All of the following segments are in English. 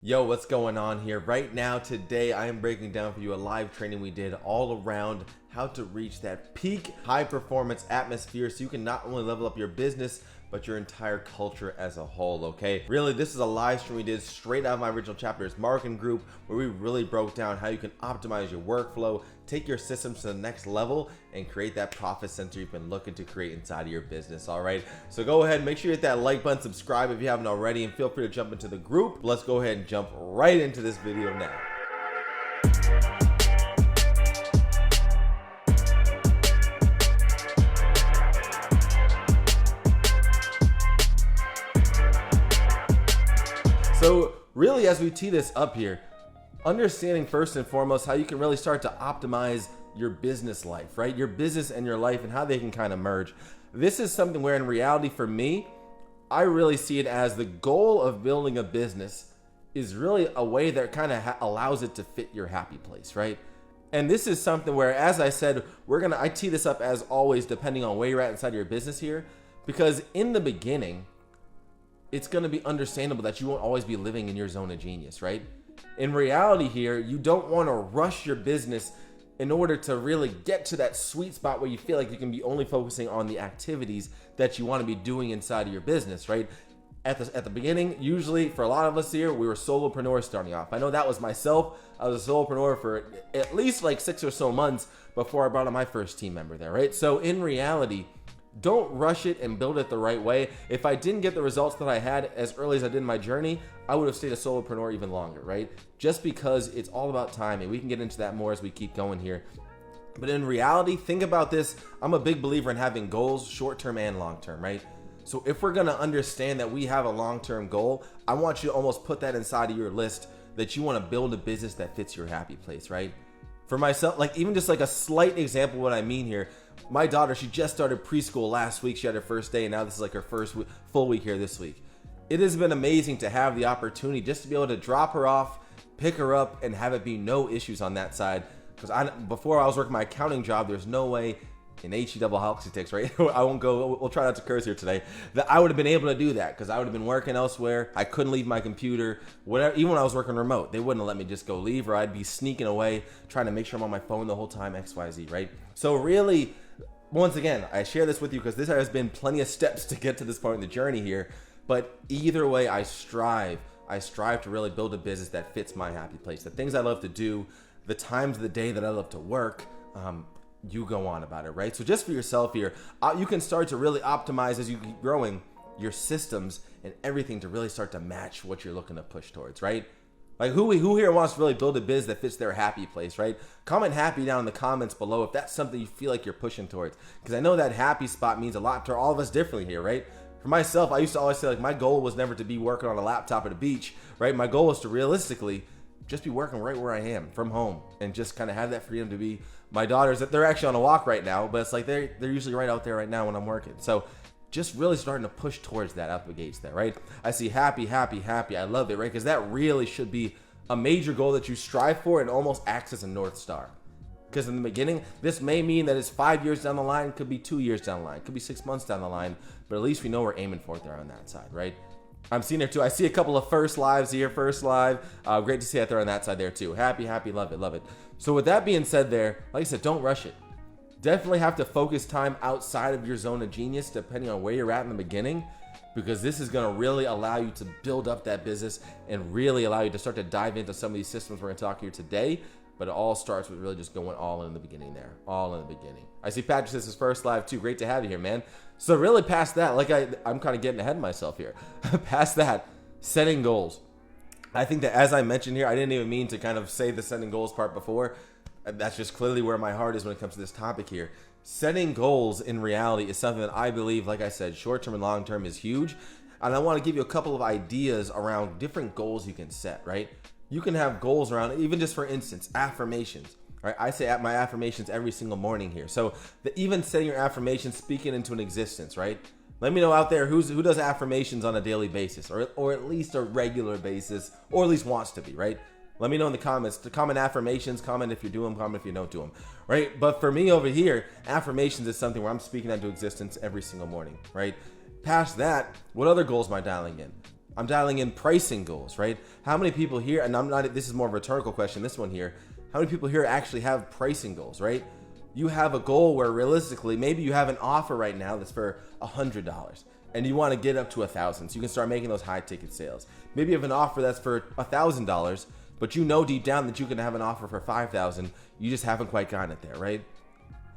Yo, what's going on here? Right now, today, I am breaking down for you a live training we did all around how to reach that peak high performance atmosphere so you can not only level up your business, but your entire culture as a whole, okay? Really, this is a live stream we did straight out of my original chapters marketing group where we really broke down how you can optimize your workflow, take your systems to the next level, and create that profit center you've been looking to create inside of your business, all right? So go ahead, make sure you hit that like button, subscribe if you haven't already, and feel free to jump into the group. Let's go ahead and jump right into this video now. So really, as we tee this up here, understanding first and foremost how you can really start to optimize your business life, right? Your business and your life and how they can kind of merge. This is something where in reality for me, I really see it as the goal of building a business is really a way that kind of allows it to fit your happy place, right? And this is something where, as I said, I tee this up as always, depending on where you're at inside your business here, because in the beginning, it's going to be understandable that you won't always be living in your zone of genius, right? In reality here, you don't want to rush your business in order to really get to that sweet spot where you feel like you can be only focusing on the activities that you want to be doing inside of your business, right? At the beginning, usually for a lot of us here, we were solopreneurs starting off. I know that was myself. I was a solopreneur for at least like 6 or so months before I brought on my first team member there, right? So in reality, don't rush it and build it the right way. If I didn't get the results that I had as early as I did in my journey, I would have stayed a solopreneur even longer, right? Just because it's all about time, and we can get into that more as we keep going here. But in reality, think about this. I'm a big believer in having goals, short-term and long-term, right? So if we're gonna understand that we have a long-term goal, I want you to almost put that inside of your list that you wanna build a business that fits your happy place, right? For myself, like even just like a slight example of what I mean here, my daughter, she just started preschool last week. She had her first day, and now this is like her first full week here this week. It has been amazing to have the opportunity just to be able to drop her off, pick her up, and have it be no issues on that side. Because before I was working my accounting job, there's no way in HE double hockey right? I won't go, we'll try not to curse here today, that I would have been able to do that because I would have been working elsewhere. I couldn't leave my computer, whatever. Even when I was working remote, they wouldn't let me just go leave, or I'd be sneaking away, trying to make sure I'm on my phone the whole time, XYZ, right? So really, once again, I share this with you because this has been plenty of steps to get to this point in the journey here. But either way, I strive to really build a business that fits my happy place. The things I love to do, the times of the day that I love to work, you go on about it, right? So just for yourself here, you can start to really optimize as you keep growing your systems and everything to really start to match what you're looking to push towards, right? Like who here wants to really build a biz that fits their happy place, right? Comment happy down in the comments below if that's something you feel like you're pushing towards. Because I know that happy spot means a lot to all of us differently here, right? For myself, I used to always say like my goal was never to be working on a laptop at a beach, right? My goal was to realistically just be working right where I am from home and just kind of have that freedom to be. My daughters, they're actually on a walk right now, but it's like they're usually right out there right now when I'm working. So just really starting to push towards that out the gates there, right? I see happy. I love it, right? Because that really should be a major goal that you strive for and almost acts as a North Star. Because in the beginning, this may mean that it's 5 years down the line, could be 2 years down the line, could be 6 months down the line, but at least we know we're aiming for it there on that side, right? I'm seeing there too. I see a couple of first lives here, first live. Great to see that there on that side there too. Happy, love it. So with that being said there, like I said, don't rush it. Definitely have to focus time outside of your zone of genius depending on where you're at in the beginning, because this is going to really allow you to build up that business and really allow you to start to dive into some of these systems we're going to talk here today. But it all starts with really just going all in the beginning there. All in the beginning. I see Patrick says his first live too. Great to have you here, man. So really past that, like I'm kind of getting ahead of myself here. Past that, setting goals. I think that as I mentioned here, I didn't even mean to kind of say the setting goals part before. That's just clearly where my heart is when it comes to this topic here. Setting goals in reality is something that I believe, like I said, short-term and long-term is huge. And I want to give you a couple of ideas around different goals you can set, right? You can have goals around, even just for instance, affirmations, right? I say my affirmations every single morning here. So even setting your affirmations, speaking into an existence, right? Let me know out there who does affirmations on a daily basis or at least a regular basis, or at least wants to be, right? Let me know in the comments. To comment affirmations, comment if you do them, comment if you don't do them, right? But for me over here, affirmations is something where I'm speaking into existence every single morning, right? Past that, what other goals am I dialing in? I'm dialing in pricing goals, right? How many people here, and I'm not, this is more of a rhetorical question, this one here, how many people here actually have pricing goals, right? You have a goal where realistically, maybe you have an offer right now that's for $100 and you want to get up to 1,000 so you can start making those high ticket sales. Maybe you have an offer that's for $1,000, but you know deep down that you can have an offer for 5,000. You just haven't quite gotten it there, right?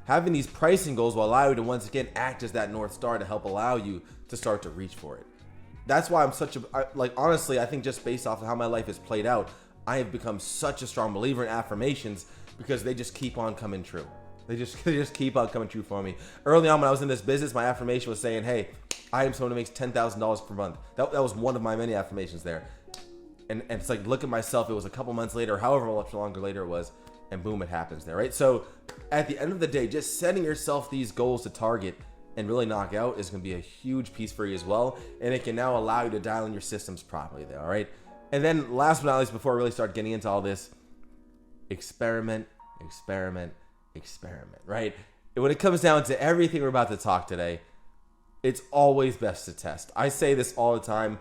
Having these pricing goals will allow you to once again act as that North Star to help allow you to start to reach for it. That's why I'm such a, like, honestly, I think just based off of how my life has played out, I have become such a strong believer in affirmations because they just keep on coming true. They just keep on coming true for me. Early on when I was in this business, my affirmation was saying, hey, I am someone who makes $10,000 per month. That was one of my many affirmations there. And it's like, look at myself. It was a couple months later, however much longer later it was, and boom, it happens there, right? So at the end of the day, just setting yourself these goals to target and really knock out is going to be a huge piece for you as well. And it can now allow you to dial in your systems properly there, all right? And then last but not least, before I really start getting into all this, experiment, right? When it comes down to everything we're about to talk today, it's always best to test. I say this all the time.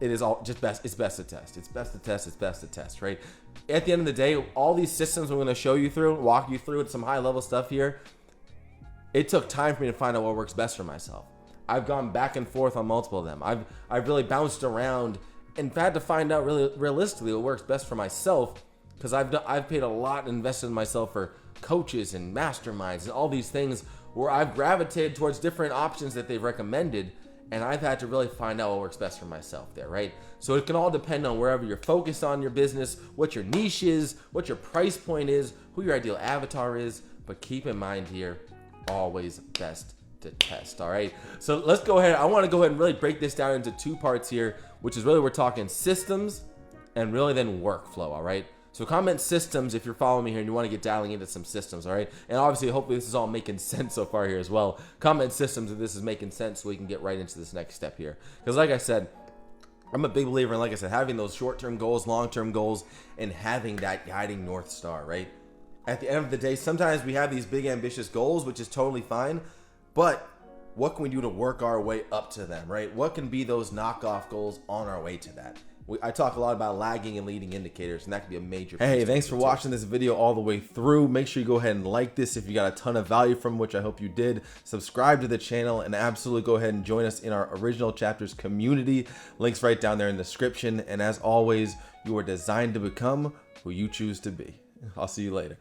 It is all just best. It's best to test. It's best to test. It's best to test, right? At the end of the day, all these systems I'm going to show you through, walk you through with some high level stuff here, it took time for me to find out what works best for myself. I've gone back and forth on multiple of them. I've really bounced around and had to find out really realistically what works best for myself, because I've paid a lot and invested in myself for coaches and masterminds and all these things where I've gravitated towards different options that they've recommended, and I've had to really find out what works best for myself there, right? So it can all depend on wherever you're focused on your business, what your niche is, what your price point is, who your ideal avatar is, but keep in mind here, always best to test, all right? So let's go ahead. I want to go ahead and really break this down into two parts here, which is really we're talking systems and really then workflow, all right? So comment systems if you're following me here and you want to get dialing into some systems, all right? And obviously, hopefully this is all making sense so far here as well. Comment systems if this is making sense so we can get right into this next step here. Because like I said, I'm a big believer in, like I said, having those short-term goals, long-term goals, and having that guiding North Star, right? At the end of the day, sometimes we have these big ambitious goals, which is totally fine, but what can we do to work our way up to them, right? What can be those knockoff goals on our way to that? I talk a lot about lagging and leading indicators, and that can be a major piece. Hey, thanks for watching this video all the way through. Make sure you go ahead and like this if you got a ton of value from, which I hope you did. Subscribe to the channel and absolutely go ahead and join us in our Original Chapters community. Links right down there in the description. And as always, you are designed to become who you choose to be. I'll see you later.